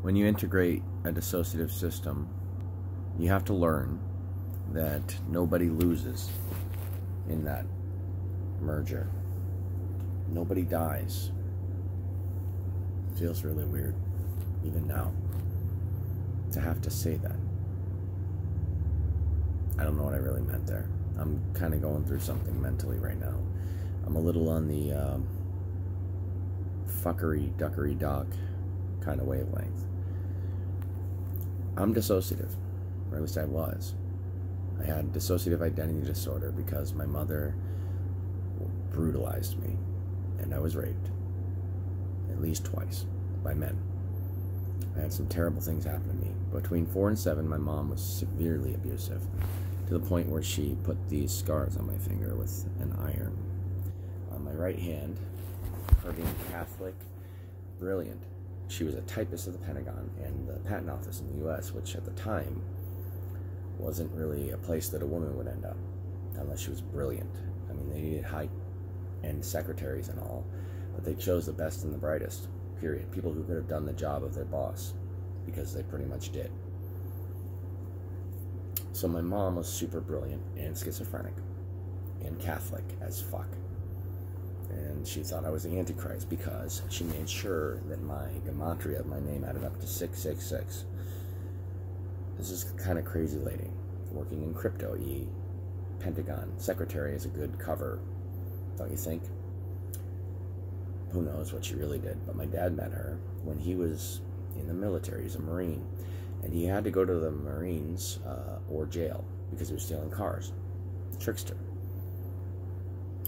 when you integrate a dissociative system, you have to learn that nobody loses in that merger. Nobody dies. It feels really weird, even now, to have to say that. I don't know what I really meant there. I'm kind of going through something mentally right now. I'm a little on the fuckery, duckery, dock kind of wavelength. I'm dissociative, or at least I was. I had dissociative identity disorder because my mother brutalized me, and I was raped at least twice by men. I had some terrible things happen to me. Between 4 and 7, my mom was severely abusive, to the point where she put these scars on my finger with an iron. On my right hand, her being Catholic, brilliant. She was a typist at the Pentagon and the Patent Office in the U.S., which at the time wasn't really a place that a woman would end up, unless she was brilliant. I mean, they needed high-end secretaries and all, but they chose the best and the brightest, period. People who could have done the job of their boss, because they pretty much did. So my mom was super brilliant and schizophrenic and Catholic as fuck. And she thought I was the Antichrist because she made sure that my gematria of my name added up to 666. This is kind of crazy lady, working in crypto, Pentagon. Secretary is a good cover, don't you think? Who knows what she really did, but my dad met her when he was in the military. He's a Marine, and he had to go to the Marines or jail because he was stealing cars. Trickster.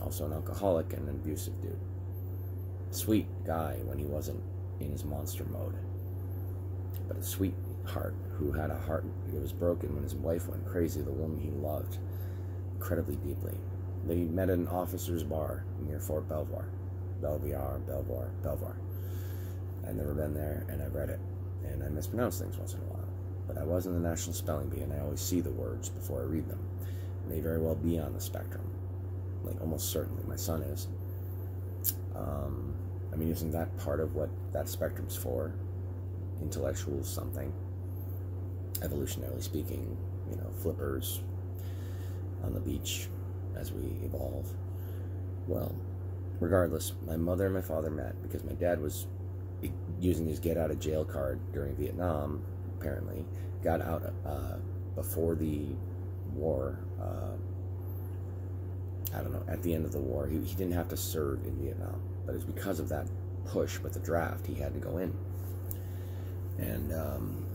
Also an alcoholic and an abusive dude. Sweet guy when he wasn't in his monster mode, but a sweetheart who had a heart that was broken when his wife went crazy, the woman he loved incredibly deeply. They met at an officer's bar near Fort Belvoir. Belvoir. I've never been there, and I've read it, and I mispronounce things once in a while. But I was in the National Spelling Bee, and I always see the words before I read them. It may very well be on the spectrum. Like, almost certainly. My son is. I mean, isn't that part of what that spectrum's for? Intellectual something. Evolutionarily speaking, you know, flippers on the beach as we evolve. Well, regardless, my mother and my father met because my dad was using his get-out-of-jail card during Vietnam, apparently. Got out before the war. I don't know, at the end of the war. He didn't have to serve in Vietnam, but it was because of that push with the draft he had to go in. And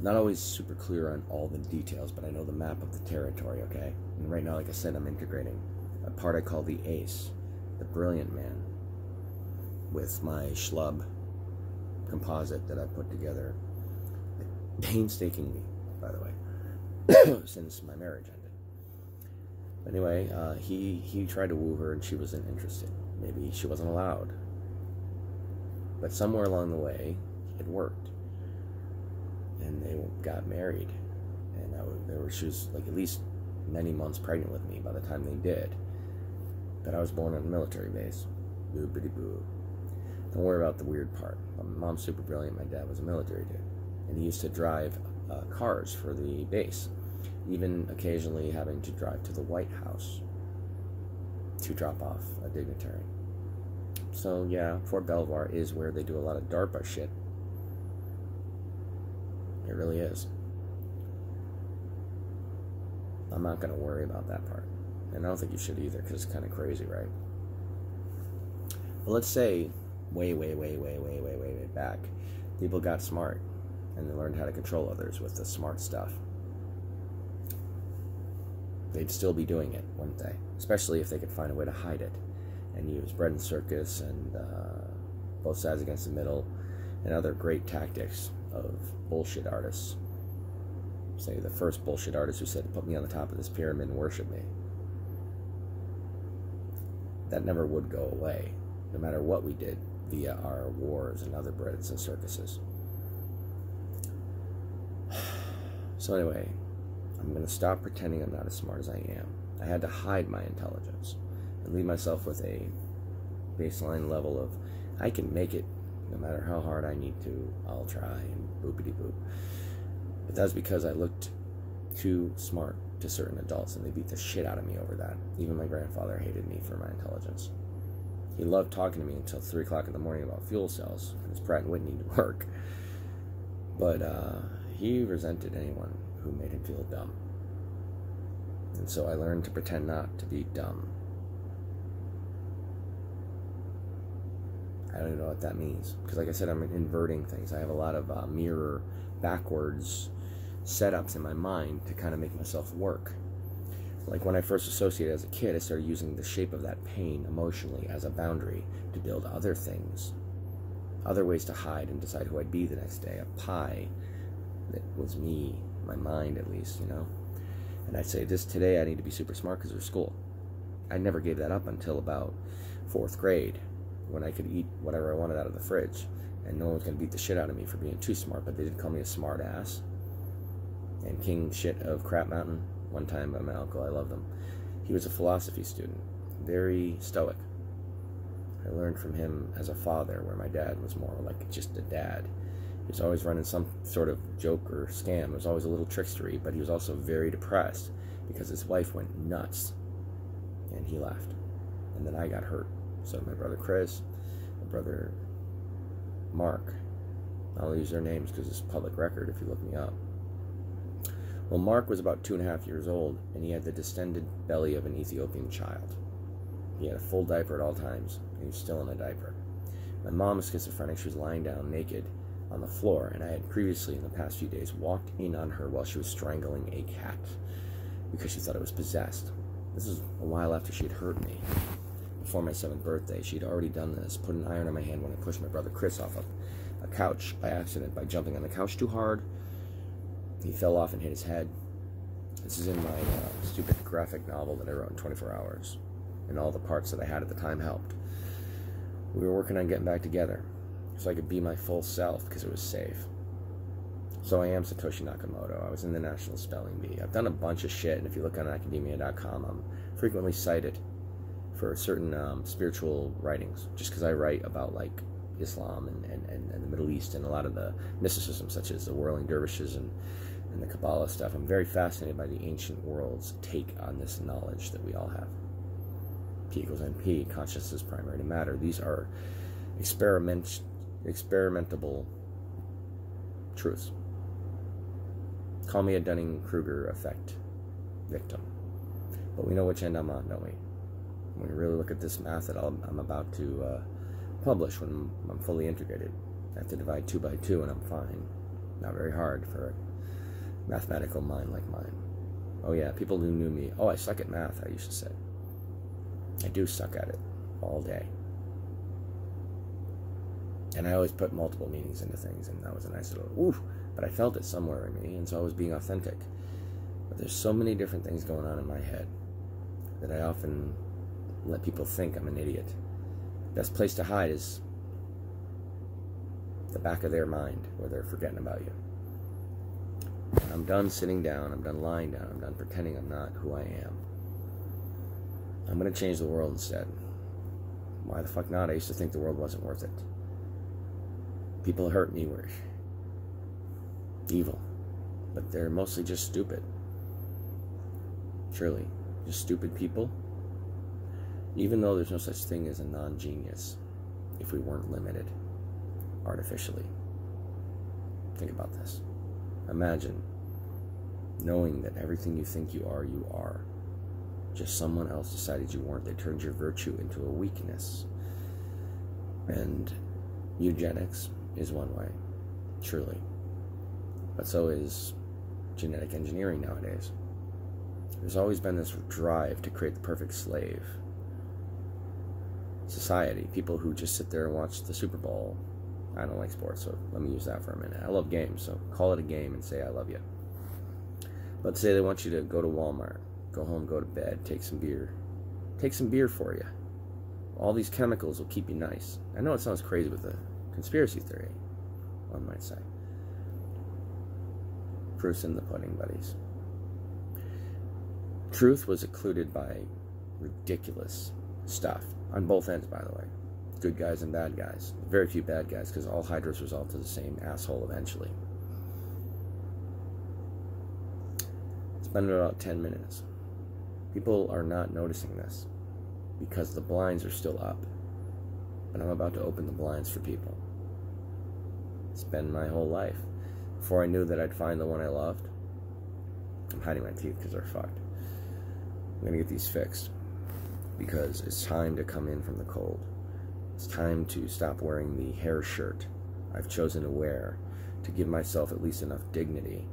not always super clear on all the details, but I know the map of the territory, okay? And right now, like I said, I'm integrating a part I call the ace, the brilliant man, with my schlub composite that I put together painstakingly, by the way, since my marriage ended. Anyway, he tried to woo her and she wasn't interested. Maybe she wasn't allowed. But somewhere along the way, it worked. And they got married. And she was like at least many months pregnant with me by the time they did. But I was born on a military base. Boo bitty boo. Don't worry about the weird part. My mom's super brilliant. My dad was a military dude. And he used to drive cars for the base. Even occasionally having to drive to the White House to drop off a dignitary. So yeah, Fort Belvoir is where they do a lot of DARPA shit. It really is. I'm not going to worry about that part. And I don't think you should either, because it's kind of crazy, right? But let's say, way back, people got smart, and they learned how to control others with the smart stuff. They'd still be doing it, wouldn't they? Especially if they could find a way to hide it and use bread and circus and both sides against the middle and other great tactics of bullshit artists. Say the first bullshit artist who said, "Put me on the top of this pyramid and worship me." That never would go away, no matter what we did via our wars and other breads and circuses. So anyway, I'm going to stop pretending I'm not as smart as I am. I had to hide my intelligence and leave myself with a baseline level of, I can make it No matter how hard I need to, I'll try, and boopity-boop. But that's because I looked too smart to certain adults, and they beat the shit out of me over that. Even my grandfather hated me for my intelligence. He loved talking to me until 3 o'clock in the morning about fuel cells and his Pratt & Whitney work. But he resented anyone who made him feel dumb. And so I learned to pretend not to be dumb. I don't even know what that means. Because like I said, I'm inverting things. I have a lot of mirror backwards setups in my mind to kind of make myself work. Like when I first associated as a kid, I started using the shape of that pain emotionally as a boundary to build other things. Other ways to hide and decide who I'd be the next day. A pie that was me, my mind at least, you know. And I'd say, today I need to be super smart because there's school. I never gave that up until about 4th grade, when I could eat whatever I wanted out of the fridge. And no one's going to beat the shit out of me for being too smart, but they didn't call me a smart ass. And King Shit of Crap Mountain, one time by my uncle, I love them. He was a philosophy student, very stoic. I learned from him as a father, where my dad was more like just a dad. He was always running some sort of joke or scam. There was always a little trickstery, but he was also very depressed because his wife went nuts, and he left. And then I got hurt. So my brother Chris, my brother Mark, I'll use their names because it's public record if you look me up. Well, Mark was about 2.5 years old, and he had the distended belly of an Ethiopian child. He had a full diaper at all times. He was still in a diaper. My mom was schizophrenic. She was lying down naked on the floor, and I had previously in the past few days walked in on her while she was strangling a cat because she thought it was possessed. This was a while after she had hurt me. Before my 7th birthday, she'd already done this, put an iron on my hand when I pushed my brother Chris off a couch by accident by jumping on the couch too hard. He fell off and hit his head. This is in my stupid graphic novel that I wrote in 24 hours. And all the parts that I had at the time helped. We were working on getting back together so I could be my full self because it was safe. So I am Satoshi Nakamoto. I was in the National Spelling Bee. I've done a bunch of shit, and if you look on academia.com, I'm frequently cited for certain spiritual writings, just because I write about like Islam and the Middle East and a lot of the mysticism, such as the whirling dervishes and the Kabbalah stuff. I'm very fascinated by the ancient world's take on this knowledge that we all have. P equals NP, consciousness is primary to matter. These are experimentable truths. Call me a Dunning-Kruger effect victim. But we know which end I'm on, don't we? When we really look at this math that I'm about to publish when I'm fully integrated, I have to divide 2 by 2 and I'm fine. Not very hard for a mathematical mind like mine. Oh yeah, people who knew me, oh, I suck at math, I used to say. I do suck at it all day. And I always put multiple meanings into things, and that was a nice little oof, but I felt it somewhere in me, and so I was being authentic. But there's so many different things going on in my head that I often let people think I'm an idiot. Best place to hide is the back of their mind, where they're forgetting about you. I'm done sitting down, I'm done lying down, I'm done pretending I'm not who I am. I'm going to change the world instead. Why the fuck not? I used to think the world wasn't worth it. People hurt me were evil, but they're mostly just stupid. Surely, just stupid people. Even though there's no such thing as a non-genius, if we weren't limited artificially. Think about this. Imagine knowing that everything you think you are. Just someone else decided you weren't. They turned your virtue into a weakness. And eugenics is one way, surely. But so is genetic engineering nowadays. There's always been this drive to create the perfect slave society. People who just sit there and watch the Super Bowl. I don't like sports, so let me use that for a minute. I love games, so call it a game and say I love you. Let's say they want you to go to Walmart, go home, go to bed, take some beer. Take some beer for you. All these chemicals will keep you nice. I know it sounds crazy with a conspiracy theory, one might say. Proof's in the pudding, buddies. Truth was occluded by ridiculous stuff, on both ends, by the way. good guys and bad guys. Very few bad guys, because all hydras resolve to the same asshole eventually. Spend about 10 minutes. People are not noticing this because the blinds are still up. But I'm about to open the blinds for people. Spend my whole life. Before I knew that I'd find the one I loved. I'm hiding my teeth because they're fucked. I'm going to get these fixed. Because it's time to come in from the cold. It's time to stop wearing the hair shirt I've chosen to wear to give myself at least enough dignity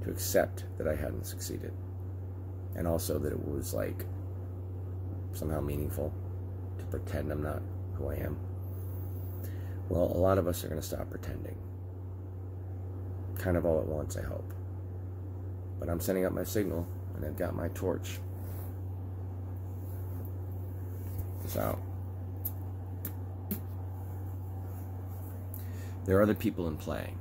to accept that I hadn't succeeded. And also that it was like somehow meaningful to pretend I'm not who I am. Well, a lot of us are going to stop pretending. Kind of all at once, I hope. But I'm sending up my signal, and I've got my torch. It's out. There are other people in play.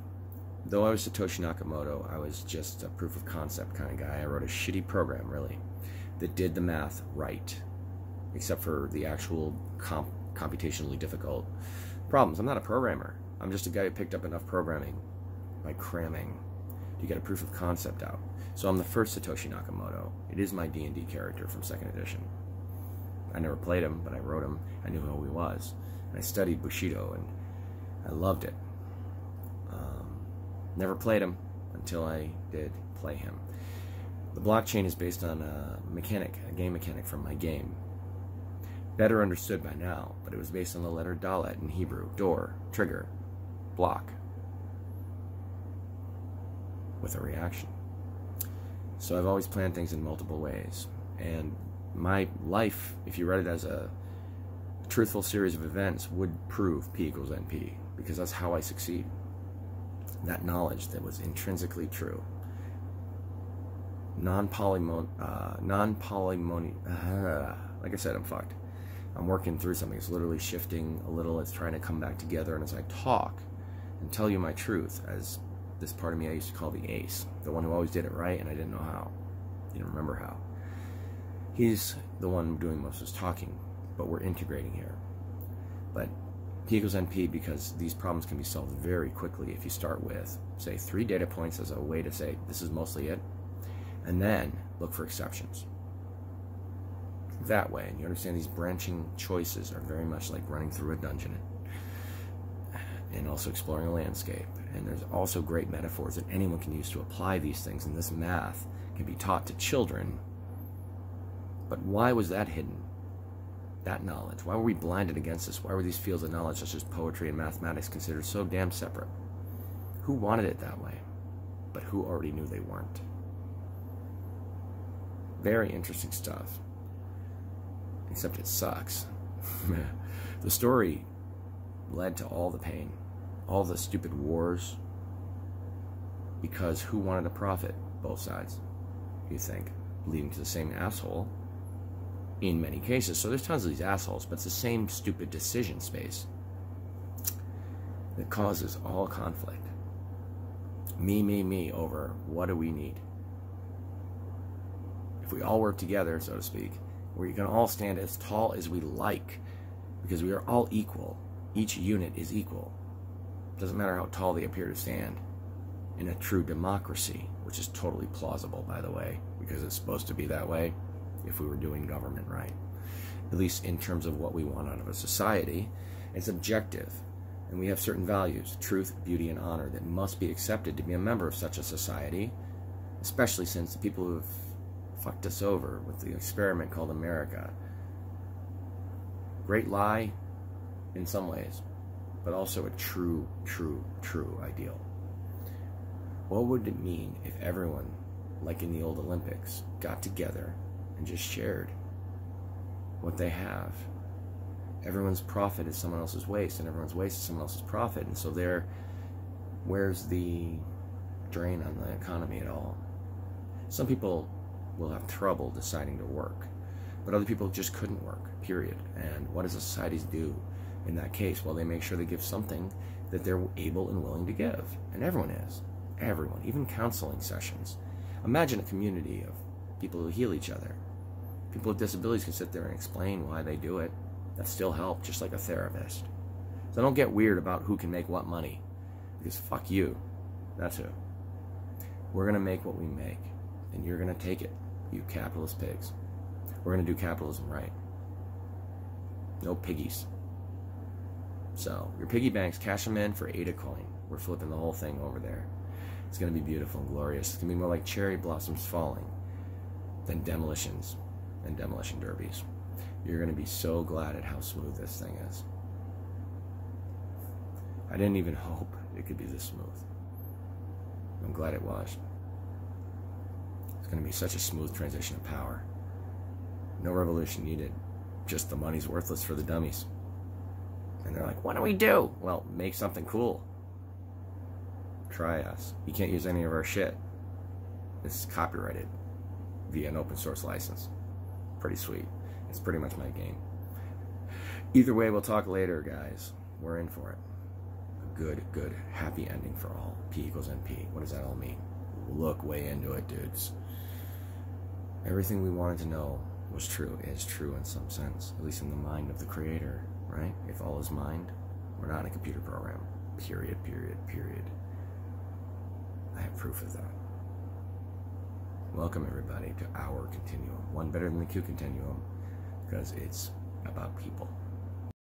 Though I was Satoshi Nakamoto, I was just a proof of concept kind of guy. I wrote a shitty program, really, that did the math right, except for the actual computationally difficult problems. I'm not a programmer. I'm just a guy who picked up enough programming by cramming to get a proof of concept out. So I'm the first Satoshi Nakamoto. It is my D&D character from 2nd edition. I never played him, but I wrote him. I knew who he was. And I studied Bushido, and I loved it. Never played him until I did play him. The blockchain is based on a game mechanic from my game. Better understood by now, but it was based on the letter Dalet in Hebrew. Door, trigger, block. With a reaction. So I've always planned things in multiple ways. And my life, if you read it as a truthful series of events, would prove P equals NP. Because that's how I succeed. That knowledge that was intrinsically true. Non-polymony. Like I said, I'm fucked. I'm working through something. It's literally shifting a little. It's trying to come back together. And as I talk and tell you my truth, as this part of me I used to call the ace, the one who always did it right and I didn't know how, didn't remember how. He's the one doing most of his talking, but we're integrating here. But P equals NP because these problems can be solved very quickly if you start with, say, 3 data points as a way to say, this is mostly it, and then look for exceptions. That way, and you understand these branching choices are very much like running through a dungeon and also exploring a landscape. And there's also great metaphors that anyone can use to apply these things, and this math can be taught to children. But why was that hidden? That knowledge. Why were we blinded against this? Why were these fields of knowledge, such as poetry and mathematics, considered so damn separate? Who wanted it that way? But who already knew they weren't? Very interesting stuff. Except it sucks. The story led to all the pain, all the stupid wars, because who wanted to profit? Both sides, you think, leading to the same asshole in many cases. So there's tons of these assholes, but it's the same stupid decision space that causes all conflict. Me over what do we need. If we all work together, so to speak, we can all stand as tall as we like, because we are all equal. Each unit is equal. Doesn't matter how tall they appear to stand. In a true democracy, which is totally plausible, by the way, because it's supposed to be that way if we were doing government right. At least in terms of what we want out of a society. It's objective, and we have certain values, truth, beauty, and honor, that must be accepted to be a member of such a society, especially since the people who have fucked us over with the experiment called America. Great lie in some ways, but also a true ideal. What would it mean if everyone, like in the old Olympics, got together and just shared what they have? Everyone's profit is someone else's waste, and everyone's waste is someone else's profit, and so where's the drain on the economy at all? Some people will have trouble deciding to work, but other people just couldn't work, period. And what does the societies do in that case? Well, they make sure they give something that they're able and willing to give, and everyone is. Everyone, even counseling sessions. Imagine a community of people who heal each other. People with disabilities can sit there and explain why they do it, that still help, just like a therapist. So don't get weird about who can make what money, because fuck you. That's who. We're going to make what we make, and you're going to take it, you capitalist pigs. We're going to do capitalism right. No piggies. So, your piggy banks, cash them in for ADA coin. We're flipping the whole thing over there. It's going to be beautiful and glorious. It's going to be more like cherry blossoms falling than demolitions and demolition derbies. You're going to be so glad at how smooth this thing is. I didn't even hope it could be this smooth. I'm glad it was. It's going to be such a smooth transition of power. No revolution needed. Just the money's worthless for the dummies. And they're like, what do we do? Well, make something cool. Try us. You can't use any of our shit. This is copyrighted via an open source license. Pretty sweet. It's pretty much my game. Either way, we'll talk later, guys. We're in for it. A good, happy ending for all. P equals NP. What does that all mean? Look way into it, dudes. Everything we wanted to know was true, is true in some sense, at least in the mind of the creator, right? If all is mind, we're not in a computer program. Period. I have proof of that. Welcome, everybody, to our continuum. One better than the Q continuum, because it's about people.